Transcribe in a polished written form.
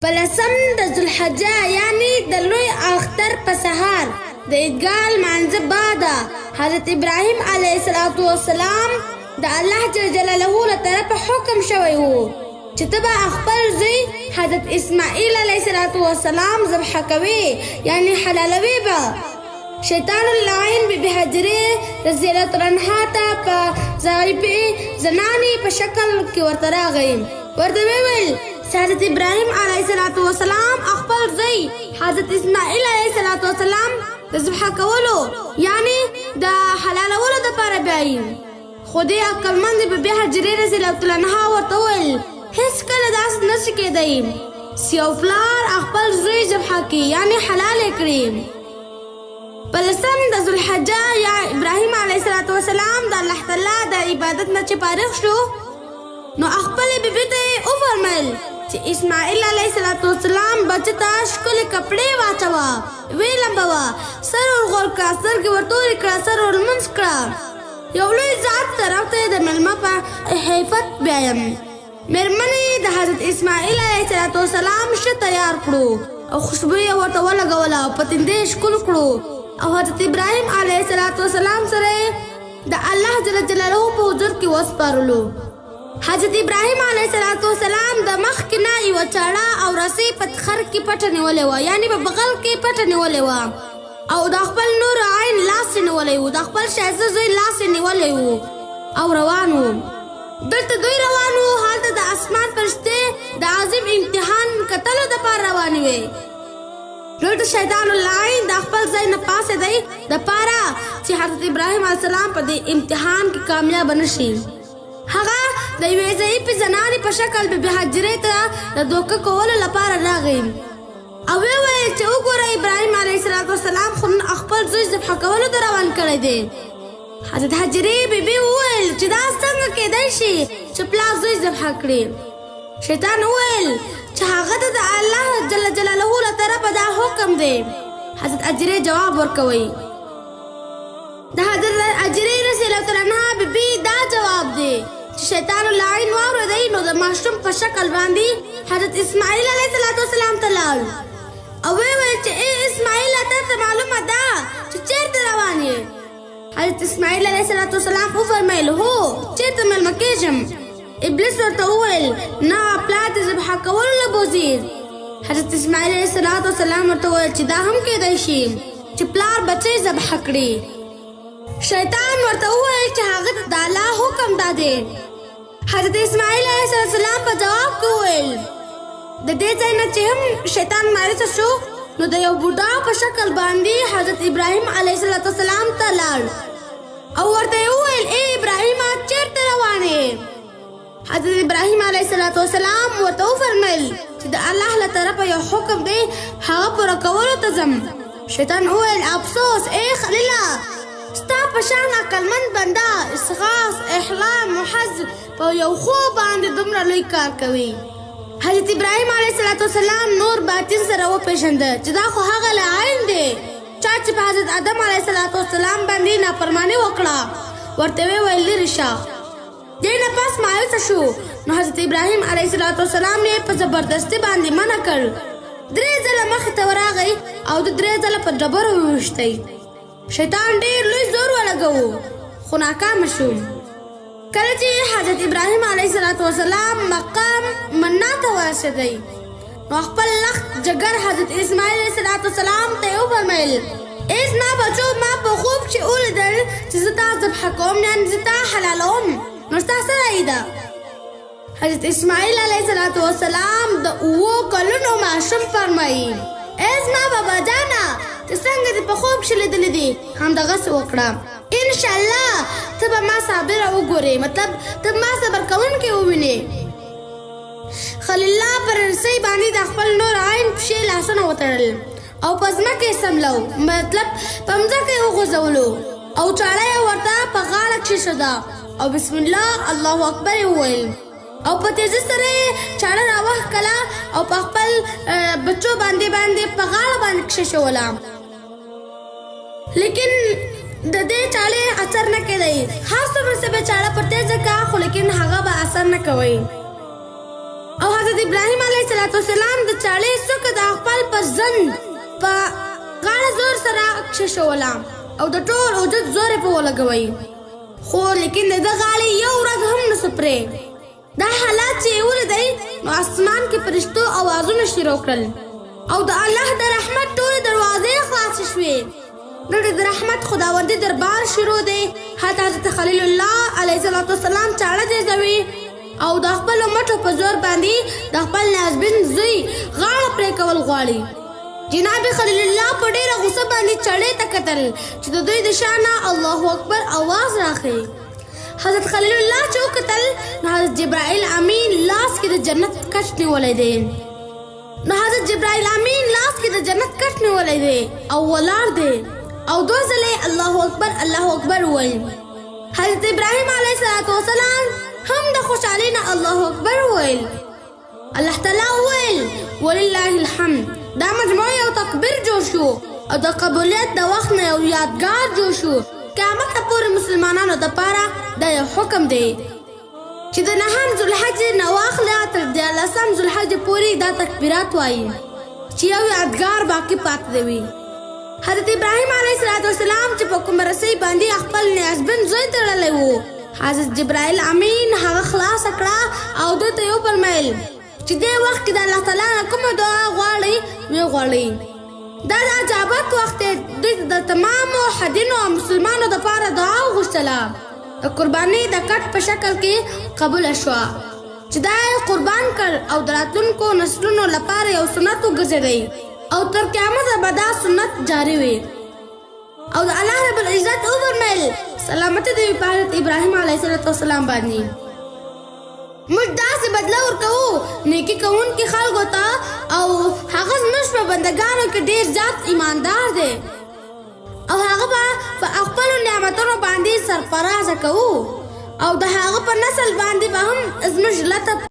په لسم د ذوالحجه یعنی د لوی اختر په سهار د عیدګاه لمانځه بعده حضرت ابراهیم علیه السلام د الله جل جلاله له طرفه حکم شوی و چې ته به خپل زوی حضرت اسماعیل علیه السلام ذبح کوي یعنی حلالوي به. شیطان اللعین بی بی حجره رضی اللہ عنها ته په ظاهري زنانې په شکل کې ورته راغی، ورته وویل حضرت ابراهیم علیه السلام خپل زوی حضرت اسماعیل علیه السلام د ذبح کولو یعنی د حلالولو دپاره بیایي. خو دې عقلمندې بی بی حجرې رضی الله عنها ورته وویل هېڅکله داسې نشي کېدی چې یو پلار خپل زوی ذبح کړي یعنی حلال یې کړي. په لسم د ذوالحجه یا ابراهیم علیه السلام د الله تعالی د عبادت نه چې فارغ شو نو خپلې بیبي ته یې وفرمیل چې اسماعیل علیه السلام بچه ته ښکلې کپړې واچوه، ویې لمبوه، سر ورغول کړه، سترګې ورتورې کړه، سر ورلمونځ کړه. یو لوی ذات طرف ته یې د مېلمه په حیفت بیایم. مېرمنې د حضرت اسماعیل علیه السلام ښه تیار کړو او خوشبو یې ورته ولګوله او په تندې یې ښکل کړو او حضرت ابراهیم علیه السلام سره د الله جل جلاله په حضور کې وسپارلو. حضرت ابراهیم علیه السلام د مخکې نه یوه چاړه او رسۍ په خر کې پټه نیولې وه یعنی په بغل کې پټه نیولې وه او د خپل نور عین لاس یې نیولی و، د خپل ښایسته زوی لاس یې نیولی و او روان و. دلته دوی روان وو، هلته د اسمان فرشتې د عظیم امتحان کتلو دپاره روانې وې. دلته شیطان اللعین د خپل ځای نه پاڅېدی دپاره چې حضرت ابراهیم علیه السلام په دې امتحان کې کامیابه نه شي. هغه د یوې ضعیفې زنانې په شکل بې بې حجرې ته د دوکه کولو لپاره راغی او ویې ویل چې وګوره ابراهیم علیه السلام خو نن خپل زوی ذبح کولو ته روان کړی دی. حضرت حجرې بیبي وویل چې دا څنګه کېدی شي چې پلار زوی ذبح کړي. شیطان وویل چې هغه ته د الله جل جلاله له طرفه دا حکم دی. حضرت حجرې جواب ورکوي. د حضرت حجرې رضی الله عنها بیبي دا جواب دی چې شیطان اللعین واورېدی نو د ماشوم په شکل باندې حضرت اسماعیل علیه السلام ته لاړ او ویې ویل چې ای اسماعیل ته معلومه ده چې چېرته روان یې؟ حضرت اسماعیل علیه السلام وفرمیل هو چېرته مېلمه کېږم؟ ابلیس ورته وویل نه پلار دې ذبح کولو له بوځي. حضرت اسماعیل علیه السلام ورته وویل چې دا هم کېدی شي چې پلار بچی ذبح کړي. شیطان ورته وویل چې هغه ته د الله حکم دا دی. حضرت اسماعیل علیه السلام په جواب کې وویل د دې ځای نه چې هم شیطان مایوسه شو نو د یو بوډا په شکل باندې حضرت ابراهیم علیه السلام ته لاړ او ورته یې وویل ای ابراهیمه چېرته روان یې؟ حضرت ابراهیم علیه السلام ورته وفرمیل چې د الله له طرفه یو حکم دی هغه پوره کولو ته ځم. شیطان وویل افسوس ای خلیله ستا په شان عقلمند بنده اسغاث احلام محض په یو خوب باندې دومره لوی کار کوي. حضرت ابراهیم علیه السلام نور باطن سره وپېژنده چې دا خو هغه لعین دی چا چې په حضرت آدم علیه السلام باندې نافرماني وکړه. ورته ویې ویل لرې شه. دې نه پس مایوسه شو نو حضرت ابراهیم علیه السلام یې په زبردستي باندې منع کړ. 3 ځله مخې ته ورغی او د 3 ځله په ډبرو وویشتی. شیطان ډېر لوی زور ولګوو خو ناکامه شو. کله چې حضرت ابراهیم علیه السلام مقام منا ته ورسېدی نو خپل لخت جګر حضرت اسماعیل علیه السلام ته یې وفرمیل ای زما بچو ما په خوب کې ولیدل چې زه تا ذبح کوم یعنې زه تا حلالوم نو ستا څه رایې ده؟ حضرت اسماعیل علیه السلام د 7 کلونو ماشوم فرمایي ای زما بابا جانه چې څنګه دې په خوب کې لیدلی دي همدغسې وکړه. انشاءالله ته به ما صابره وګورې مطلب ته ما صبر کوونکې ووینې. خلیل الله پر رسۍ باندې د خپل نور عین پښې لاسونه وتړل او په ځمکه یې سملو مطلب په ځمکه یې وغورځولو او چاړه یې ورته په غاړه کېښوده او بسم الله الله اکبر یې وویل او په تیزۍ سره یې چاړه راوښکله او په خپل بچو باندې په غاړه باندې کېښوله. لیکن د دې چاړې اثر نه کېدی. هر څومره چې به چاړه پر تیزه کا خو لیکن هغه به اثر نه کوي. او حضرت حضرت ابراهیم علیه السلام د چاړې څوکه د خپل فرزند په غاړه زور سره کښېښوله او د ټول وجود زور یې په ولګوئ، خو لیکن د ده غاړې یو ورځ هم نه سو پرې. دا حالات چې یې ولیدی نو اسمان کې فرشتو اوازونه شروع کړل او د الله د رحمت ټولې دروازې خلاصې شوې. نو د رحمت خداوندي دربار شروع دی. حضرت خلیل الله علیه السلام چاړه تیزوي او د خپلو مټو په زور باندې د خپل نازبین زوی غاړه پرې کول غواړي. جناب خلیل الله په ډېره غوسه باندې چاړې ته کتل چې د دوی د شا نه الله اکبر اواز راغی. حضرت خلیل الله چې وکتل نو حضرت جبرائیل امین لاس کې د جنت کټ نیولی دی. نو حضرت جبرائیل امین لاس کې د جنت کټ نیولی دی او ولاړ دی او دوه ځلې الله اکبر وویل. حضرت ابراهیم علیه السلام هم د خوشحالۍ نه الله اکبر وویل. الله تعالی وویل ولله الحمد. دا مجموعه یو تکبیر جوړ شو او د قبولیت د وخت نه یو یادګار جوړ شو. قیامت پورې مسلمانانو دپاره دا یو حکم دی چې د 9 ذوالحج نه واخله تر 14 ذوالحج پورې دا تکبیرات وایي چې یو یادګار باقي پاتې وي. حضرت ابراهیم علیه السلام چې په کومه رسۍ باندې خپل نیازبین زوی تړلی و، حضرت جبرائیل امین هغه خلاصه کړه او دوی ته یې وفرمیل چې دې وخت کې د الله تعالی نه کومه دعا غواړئ ویې غواړئ. دا د اجابت وخت دی. دوی د تمامو حدینو او مسلمانو دپاره دعا وغوښتله د قربانۍ د کټ په شکل کې قبوله شوه چې دا یې قربان کړ او د راتلونکو نسلونو لپاره یو سنت وګرځېدی او تر قیامته به دا سنت جاري وي. او د الله رب العزت وفرمیل سلامتی دې وي په حضرت ابراهیم علیه السلام باندې. موږ داسې بدله ورکوو نیکي کوونکي خلکو ته او هغه زموږ په بندګانو کې ډېر زیات ایماندار دی او هغه به په خپلو نعمتونو باندې سرفرازه کوو او د هغه په نسل باندې به هم زموږ لطف